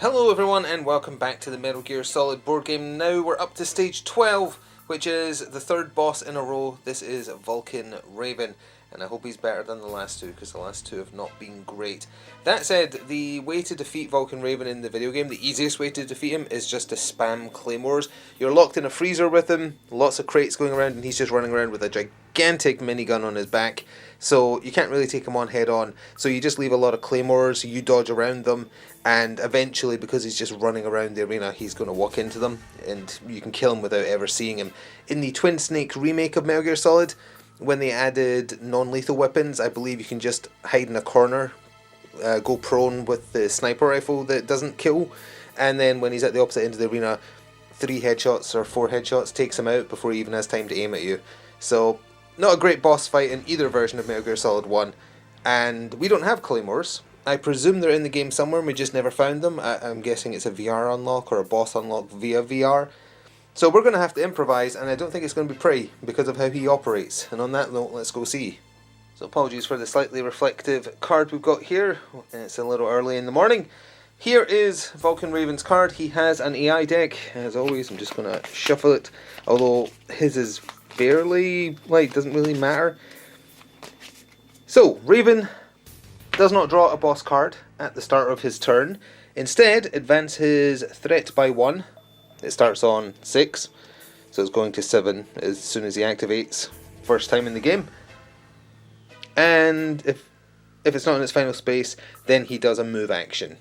Hello everyone and welcome back to the Metal Gear Solid board game. Now we're up to stage 12, which is the third boss in a row. This is Vulcan Raven, and I hope he's better than the last two, because the last two have not been great. That said, the way to defeat Vulcan Raven in the video game, the easiest way to defeat him, is just to spam claymores. You're locked in a freezer with him, lots of crates going around, and he's just running around with a gigantic minigun on his back. So you can't really take him on head on. So you just leave a lot of claymores, you dodge around them, and eventually, because he's just running around the arena, he's going to walk into them, and you can kill him without ever seeing him. In the Twin Snake remake of Metal Gear Solid, when they added non-lethal weapons, I believe you can just hide in a corner, go prone with the sniper rifle that doesn't kill, and then when he's at the opposite end of the arena, 3 headshots or 4 headshots takes him out before he even has time to aim at you. So, not a great boss fight in either version of Metal Gear Solid 1, and we don't have claymores. I presume they're in the game somewhere and we just never found them. I'm guessing it's a VR unlock or a boss unlock via VR. So we're going to have to improvise, and I don't think it's going to be pretty because of how he operates. And on that note, let's go see. So apologies for the slightly reflective card we've got here. It's a little early in the morning. Here is Vulcan Raven's card. He has an AI deck, as always. I'm just going to shuffle it, although his is barely, doesn't really matter. So, Raven does not draw a boss card at the start of his turn. Instead, advance his threat by 1. It starts on 6, so it's going to 7 as soon as he activates, first time in the game. And if it's not in its final space, then he does a move action.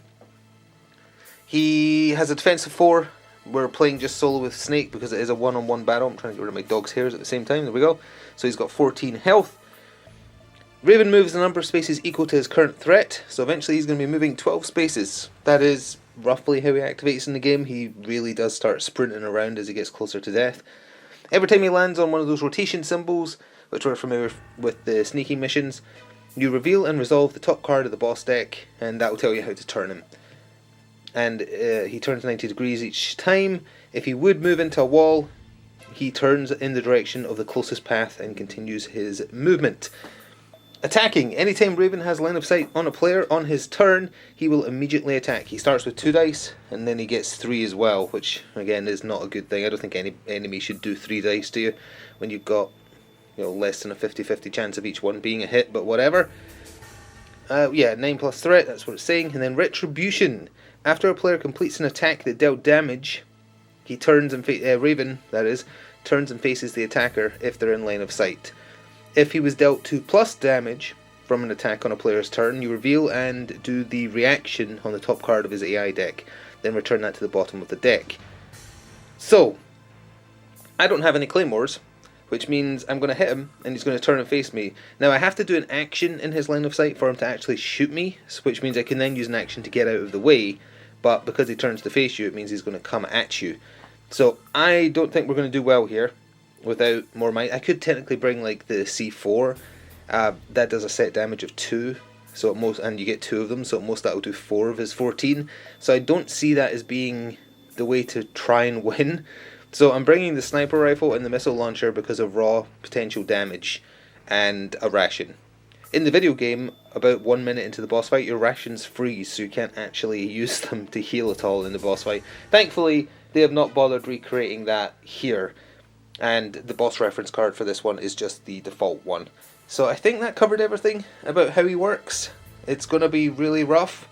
He has a defense of 4. We're playing just solo with Snake because it is a one-on-one battle. I'm trying to get rid of my dog's hairs at the same time. There we go. So he's got 14 health. Raven moves the number of spaces equal to his current threat, so eventually he's going to be moving 12 spaces. That is roughly how he activates in the game. He really does start sprinting around as he gets closer to death. Every time he lands on one of those rotation symbols, which we're familiar with the sneaking missions, you reveal and resolve the top card of the boss deck, and that will tell you how to turn him. And he turns 90 degrees each time. If he would move into a wall, he turns in the direction of the closest path and continues his movement. Attacking. Anytime Raven has line of sight on a player on his turn, he will immediately attack. He starts with 2 dice, and then he gets 3 as well, which again is not a good thing. I don't think any enemy should do 3 dice to you when you've got less than a 50-50 chance of each one being a hit, but whatever. 9 plus threat, that's what it's saying. And then retribution. After a player completes an attack that dealt damage, he turns and Raven, that is, turns and faces the attacker if they're in line of sight. If he was dealt 2+ damage from an attack on a player's turn, you reveal and do the reaction on the top card of his AI deck, then return that to the bottom of the deck. So, I don't have any claymores, which means I'm going to hit him and he's going to turn and face me. Now I have to do an action in his line of sight for him to actually shoot me, which means I can then use an action to get out of the way, but because he turns to face you, it means he's going to come at you. So I don't think we're going to do well here without more might. I could technically bring the C4. That does a set damage of 2, so at most, and you get 2 of them, so at most that will do 4 of his 14. So I don't see that as being the way to try and win. So I'm bringing the sniper rifle and the missile launcher because of raw potential damage and a ration. In the video game, about 1 minute into the boss fight, your rations freeze, so you can't actually use them to heal at all in the boss fight. Thankfully, they have not bothered recreating that here, and the boss reference card for this one is just the default one. So I think that covered everything about how he works. It's going to be really rough,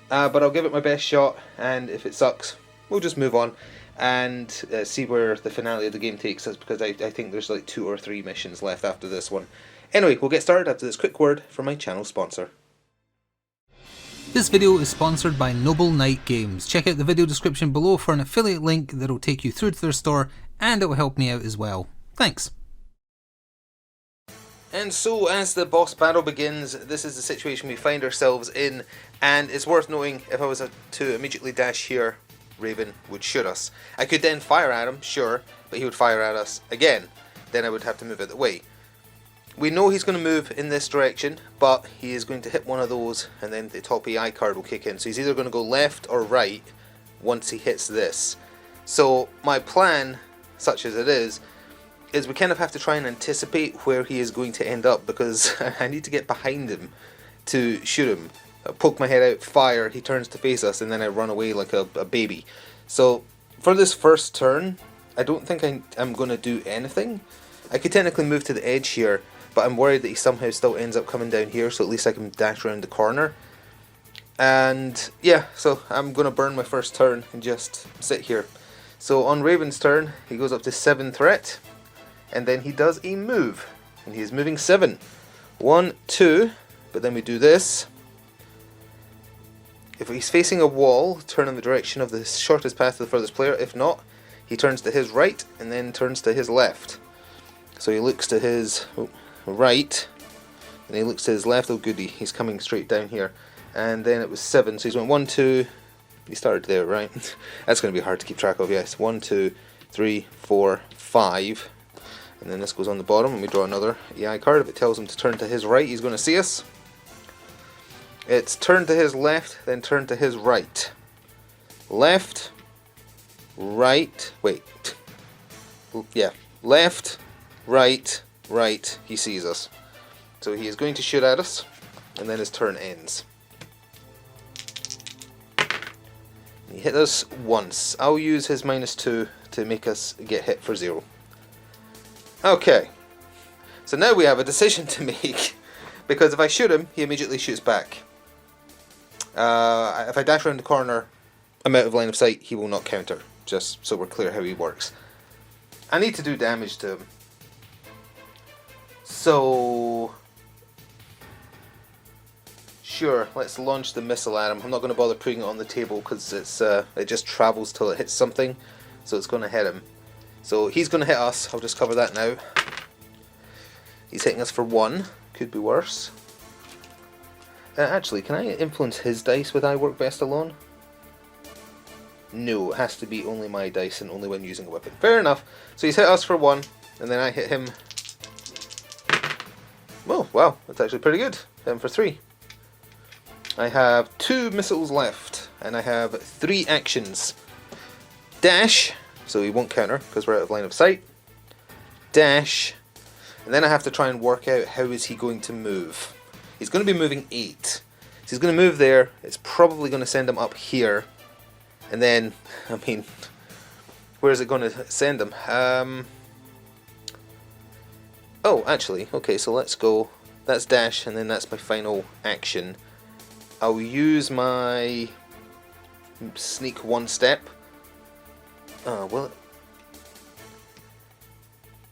but I'll give it my best shot, and if it sucks, we'll just move on and see where the finale of the game takes us, because I think there's 2 or 3 missions left after this one. Anyway, we'll get started after this quick word from my channel sponsor. This video is sponsored by Noble Knight Games. Check out the video description below for an affiliate link that will take you through to their store, and it will help me out as well. Thanks. And so, as the boss battle begins, this is the situation we find ourselves in, and it's worth noting, if I was to immediately dash here, Raven would shoot us. I could then fire at him, sure, but he would fire at us again. Then I would have to move out the way. We know he's going to move in this direction, but he is going to hit one of those, and then the top AI card will kick in. So he's either going to go left or right once he hits this. So my plan, such as it is we kind of have to try and anticipate where he is going to end up, because I need to get behind him to shoot him. I poke my head out, fire, he turns to face us, and then I run away like a baby. So, for this first turn, I don't think I'm going to do anything. I could technically move to the edge here, but I'm worried that he somehow still ends up coming down here, so at least I can dash around the corner. And yeah, so I'm going to burn my first turn and just sit here. So on Raven's turn, he goes up to 7 threat, and then he does a move, and he is moving 7. 1, 2, but then we do this. If he's facing a wall, turn in the direction of the shortest path to the furthest player. If not, he turns to his right and then turns to his left. So he looks to his right, and he looks to his left. Oh goody, he's coming straight down here. And then it was 7, so he's went 1, 2. He started there, right? That's going to be hard to keep track of, yes. 1, 2, 3, 4, 5. And then this goes on the bottom, and we draw another EI card. If it tells him to turn to his right, he's going to see us. It's turn to his left, then turn to his right. Left, right, wait. Yeah, left, right, right, he sees us. So he is going to shoot at us, and then his turn ends. He hit us once. I'll use his -2 to make us get hit for 0. Okay, so now we have a decision to make, because if I shoot him, he immediately shoots back. If I dash around the corner, I'm out of line of sight, he will not counter, just so we're clear how he works. I need to do damage to him. So, sure, let's launch the missile at him. I'm not going to bother putting it on the table because it just travels till it hits something, so it's going to hit him. So he's going to hit us. I'll just cover that now. He's hitting us for 1. Could be worse. Actually, can I influence his dice with I Work Best alone? No, it has to be only my dice and only when using a weapon. Fair enough. So he's hit us for 1, and then I hit him. Oh, wow, that's actually pretty good. Hit him for 3. I have 2 missiles left, and I have 3 actions. Dash, so he won't counter because we're out of line of sight. Dash, and then I have to try and work out how is he going to move. He's going to be moving 8. So he's going to move there. It's probably going to send him up here. And then, I mean, where is it going to send him? Oh, actually, okay, so let's go. That's dash, and then that's my final action. I'll use my sneak 1 step. Well,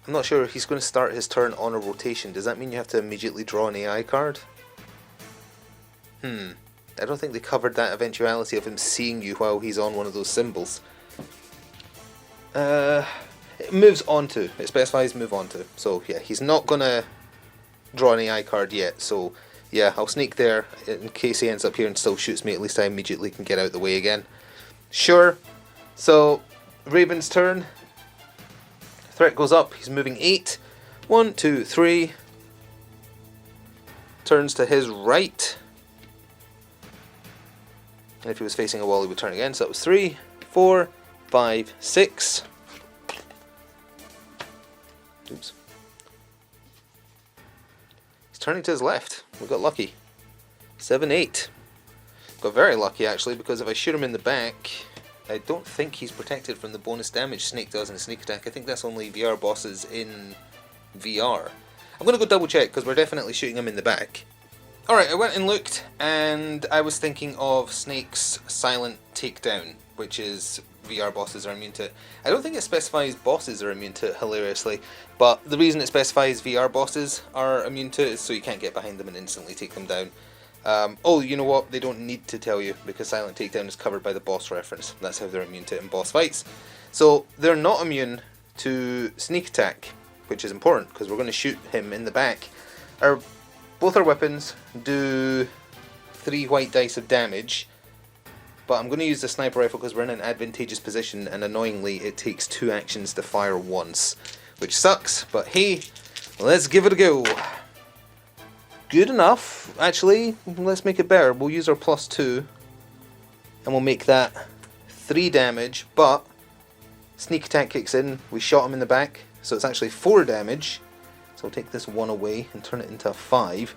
I'm not sure if he's going to start his turn on a rotation. Does that mean you have to immediately draw an AI card? I don't think they covered that eventuality of him seeing you while he's on one of those symbols. It moves on to. It specifies move on to. So yeah, he's not going to draw an AI card yet. So yeah, I'll sneak there in case he ends up here and still shoots me. At least I immediately can get out of the way again. Sure. So Raven's turn. Threat goes up. He's moving 8. 1, 2, 3. Turns to his right. And if he was facing a wall, he would turn again. So that was 3, 4, 5, 6. Oops. He's turning to his left. We got lucky. 7, 8. Got very lucky actually, because if I shoot him in the back, I don't think he's protected from the bonus damage Snake does in a sneak attack. I think that's only VR bosses in VR. I'm going to go double check because we're definitely shooting him in the back. Alright, I went and looked, and I was thinking of Snake's silent takedown, which is VR bosses are immune to it. I don't think it specifies bosses are immune to it, hilariously, but the reason it specifies VR bosses are immune to it is so you can't get behind them and instantly take them down. Oh, you know what? They don't need to tell you, because silent takedown is covered by the boss reference. That's how they're immune to it in boss fights. So they're not immune to sneak attack, which is important, because we're going to shoot him in the back. Both our weapons do 3 white dice of damage, but I'm going to use the sniper rifle because we're in an advantageous position, and annoyingly it takes 2 actions to fire once, which sucks, but hey, let's give it a go. Good enough, actually. Let's make it better. We'll use our +2, and we'll make that 3 damage, but sneak attack kicks in. We shot him in the back, so it's actually 4 damage. So I'll take this 1 away and turn it into a 5.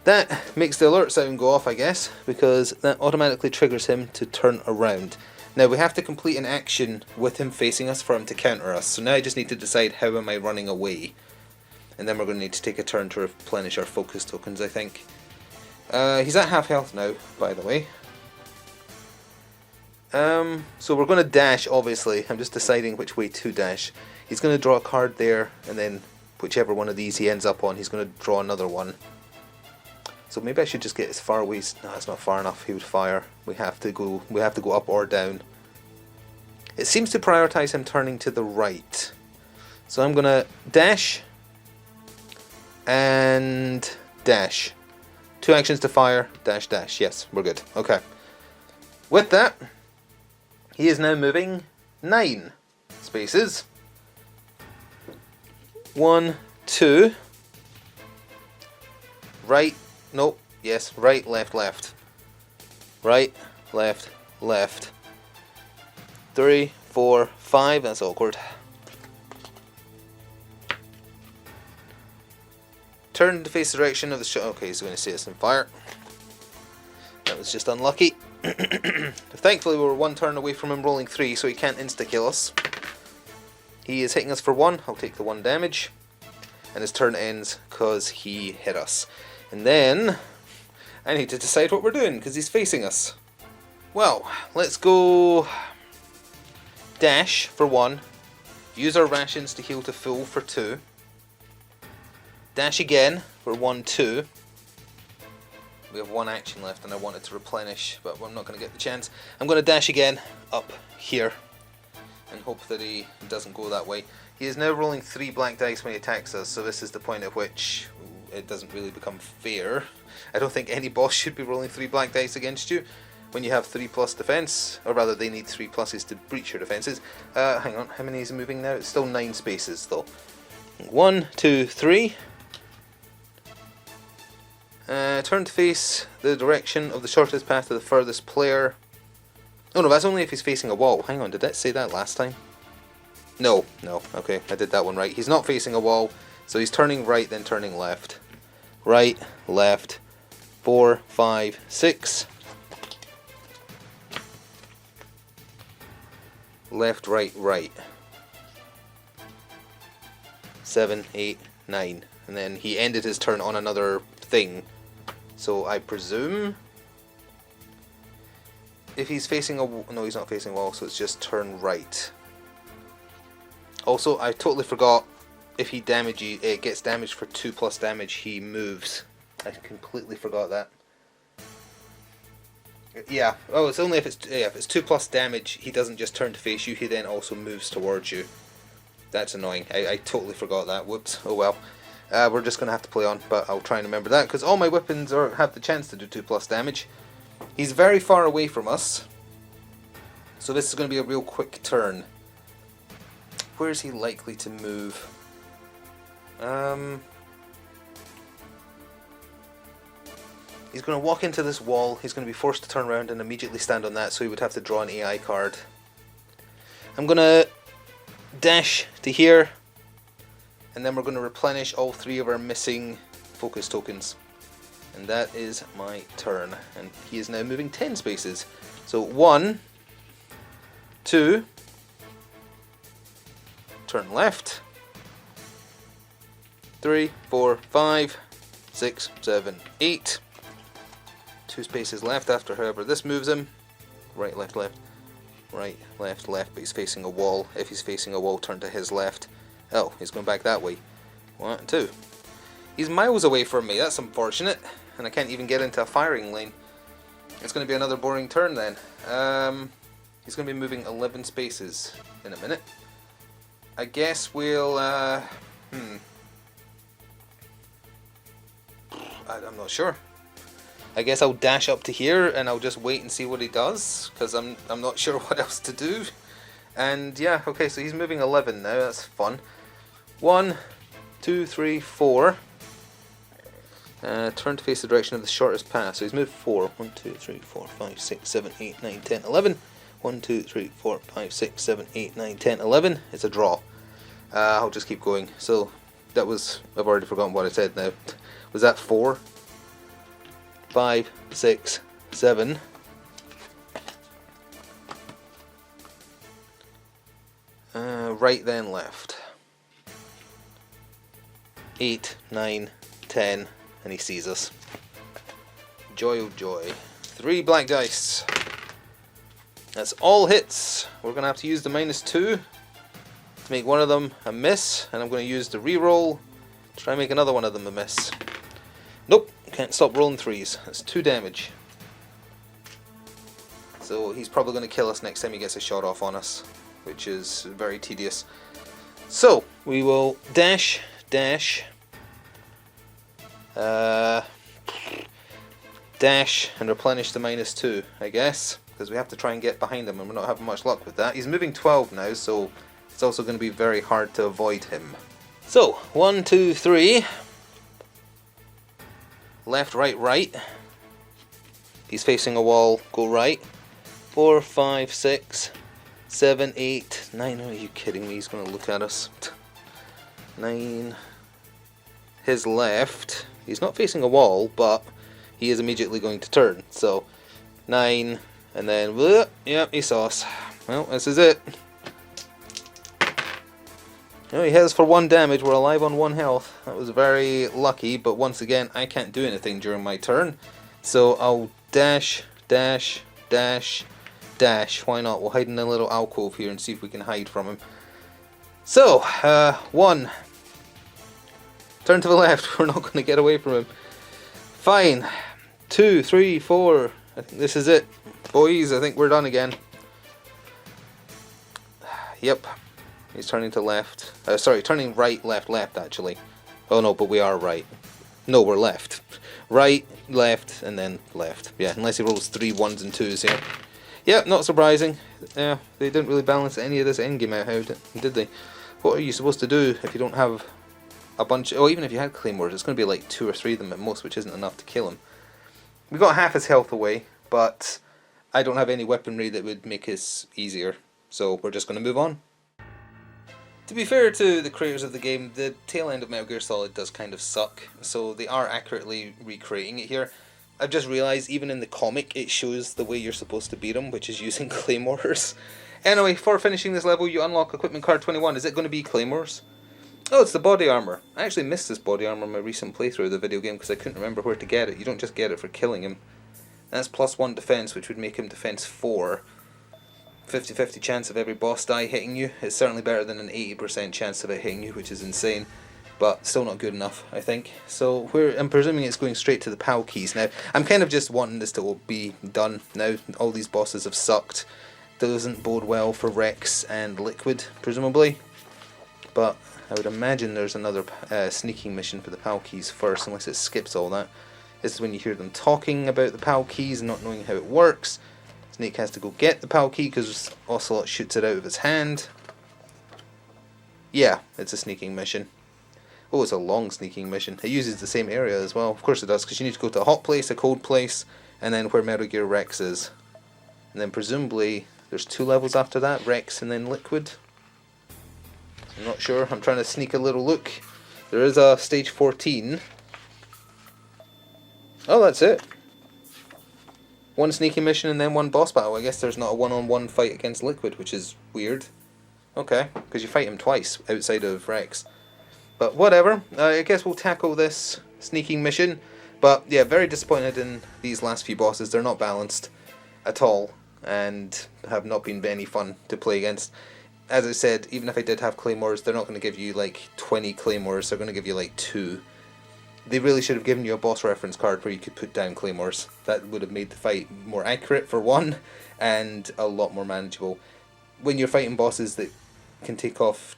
That makes the alert sound go off, I guess, because that automatically triggers him to turn around. Now we have to complete an action with him facing us for him to counter us. So now I just need to decide how am I running away. And then we're going to need to take a turn to replenish our focus tokens, I think. He's at half health now, by the way. So we're going to dash, obviously. I'm just deciding which way to dash. He's going to draw a card there, and then whichever one of these he ends up on, he's going to draw another one. So maybe I should just get as far away. No, it's not far enough. He would fire. We have to go up or down. It seems to prioritize him turning to the right. So I'm going to dash and dash. 2 actions to fire, dash, dash. Yes, we're good. Okay. With that, he is now moving 9 spaces. 1, 2. Right. Nope. Yes. Right, left, left. Right, left, left. 3, 4, 5. That's awkward. Turn to face the direction of the shot. Okay, he's going to see us in fire. That was just unlucky. Thankfully, we were 1 turn away from him rolling 3, so he can't insta-kill us. He is hitting us for 1. I'll take the 1 damage. And his turn ends because he hit us. And then I need to decide what we're doing because he's facing us. Well, let's go dash for 1. Use our rations to heal to full for 2. Dash again for 1, 2. We have 1 action left and I wanted to replenish, but I'm not going to get the chance. I'm going to dash again up here and hope that he doesn't go that way. He is now rolling 3 black dice when he attacks us, so this is the point at which it doesn't really become fair. I don't think any boss should be rolling 3 black dice against you when you have 3+ defense, or rather they need 3 pluses to breach your defenses. Hang on, how many is moving now? It's still 9 spaces though. 1, 2, 3. Turn to face the direction of the shortest path to the furthest player. Oh no, that's only if he's facing a wall. Hang on, did that say that last time? No, okay, I did that one right. He's not facing a wall, so he's turning right, then turning left. Right, left, 4, 5, 6. Left, right, right. 7, 8, 9. And then he ended his turn on another thing. So I presume if he's facing a wall, no, he's not facing a wall, so it's just turn right. Also, I totally forgot if he gets damaged for 2+ damage, he moves. I completely forgot that. Yeah. Oh, it's only if it's 2+ damage, he doesn't just turn to face you. He then also moves towards you. That's annoying. I totally forgot that. Whoops. Oh well. We're just going to have to play on, but I'll try and remember that, because all my weapons have the chance to do 2+ damage. He's very far away from us, so this is going to be a real quick turn. Where is he likely to move? He's going to walk into this wall, he's going to be forced to turn around and immediately stand on that, so he would have to draw an AI card. I'm going to dash to here, and then we're going to replenish all 3 of our missing focus tokens. And that is my turn. And he is now moving 10 spaces. So 1, 2, turn left, 3, 4, 5, 6, 7, 8. 2 spaces left after however this moves him. Right, left, left. Right, left, left, but he's facing a wall. If he's facing a wall, turn to his left. Oh, he's going back that way. 1, 2. He's miles away from me, that's unfortunate. And I can't even get into a firing lane. It's going to be another boring turn then. He's going to be moving 11 spaces in a minute. I guess we'll... I'm not sure. I guess I'll dash up to here and I'll just wait and see what he does, because I'm not sure what else to do. And yeah, okay, so he's moving 11 now, that's fun. 1, 2, 3, 4. Turn to face the direction of the shortest path. So he's moved 4. 1, 2, 3, 4, 5, 6, 7, 8, 9, 10, 11. 1, 2, 3, 4, 5, 6, 7, 8, 9, 10, 11. It's a draw. I'll just keep going. So that was... I've already forgotten what I said now. Was that 4? 5, 6, 7. Right then left. 8, 9, 10, and he sees us. Joy oh joy. 3 black dice. That's all hits. We're going to have to use the -2 to make one of them a miss, and I'm going to use the reroll to try and make another one of them a miss. Nope, can't stop rolling 3s. That's 2 damage. So he's probably going to kill us next time he gets a shot off on us, which is very tedious. So we will dash, dash, and replenish the -2, I guess, because we have to try and get behind him, and we're not having much luck with that. He's moving 12 now, so it's also going to be very hard to avoid him. So 1, 2, 3. Left, right, right. He's facing a wall. Go right. 4, 5, 6, 7, 8, 9. Are you kidding me? He's going to look at us. 9. His left. He's not facing a wall, but he is immediately going to turn. So 9, and then yeah, he saw us. Well, this is it. Oh, he has for 1 damage. We're alive on 1 health. That was very lucky, but once again, I can't do anything during my turn. So I'll dash, dash, dash, dash. Why not? We'll hide in a little alcove here and see if we can hide from him. So, 1. Turn to the left. We're not going to get away from him. Fine. 2, 3, 4. I think this is it. Boys, I think we're done again. Yep. He's turning to left. Sorry, turning right, left, left, actually. Oh no, but we are right. No, we're left. Right, left, and then left. Yeah, unless he rolls 3 1s and 2s here. Yeah, not surprising. Yeah, they didn't really balance any of this endgame out, did they? What are you supposed to do if you don't have a bunch... Oh, even if you had claymores, it's going to be like 2 or 3 of them at most, which isn't enough to kill him. We got half his health away, but I don't have any weaponry that would make this easier. So we're just going to move on. To be fair to the creators of the game, the tail end of Metal Gear Solid does kind of suck, so they are accurately recreating it here. I've just realised even in the comic it shows the way you're supposed to beat them, which is using claymores. Anyway, for finishing this level you unlock equipment card 21. Is it going to be claymores? Oh, it's the body armour. I actually missed this body armour in my recent playthrough of the video game because I couldn't remember where to get it. You don't just get it for killing him. That's +1 defense, which would make him defense 4. 50-50 chance of every boss die hitting you. It's certainly better than an 80% chance of it hitting you, which is insane, but still not good enough, I think. So I'm presuming it's going straight to the PAL keys now. I'm kind of just wanting this to be done now. All these bosses have sucked. Doesn't bode well for Rex and Liquid, presumably, but I would imagine there's another sneaking mission for the PAL keys first, unless it skips all that. This is when you hear them talking about the PAL keys and not knowing how it works. Snake has to go get the PAL key because Ocelot shoots it out of his hand. Yeah, it's a sneaking mission. Oh, it's a long sneaking mission. It uses the same area as well. Of course it does, because you need to go to a hot place, a cold place, and then where Metal Gear Rex is. And then presumably there's 2 levels after that, Rex and then Liquid. I'm not sure. I'm trying to sneak a little look. There is a stage 14. Oh, that's it. 1 sneaking mission and then 1 boss battle. I guess there's not a one-on-one fight against Liquid, which is weird. Okay, because you fight him twice outside of Rex. But whatever, I guess we'll tackle this sneaking mission. But yeah, very disappointed in these last few bosses. They're not balanced at all and have not been any fun to play against. As I said, even if I did have claymores, they're not going to give you like 20 claymores. They're going to give you like 2. They really should have given you a boss reference card where you could put down claymores. That would have made the fight more accurate for one, and a lot more manageable. When you're fighting bosses that can take off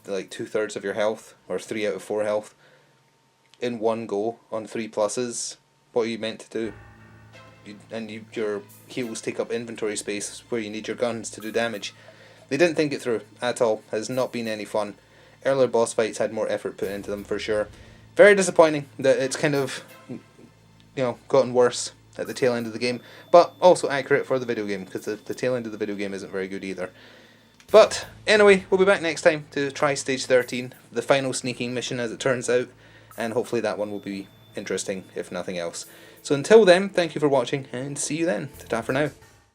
like 2/3 of your health, or 3 out of 4 health, in one go on 3 pluses, what are you meant to do? Your heals take up inventory space where you need your guns to do damage. They didn't think it through at all. It has not been any fun. Earlier boss fights had more effort put into them for sure. Very disappointing that it's kind of, gotten worse at the tail end of the game, but also accurate for the video game, because the tail end of the video game isn't very good either. But anyway, we'll be back next time to try stage 13, the final sneaking mission as it turns out, and hopefully that one will be interesting, if nothing else. So until then, thank you for watching, and see you then. Ta-ta for now.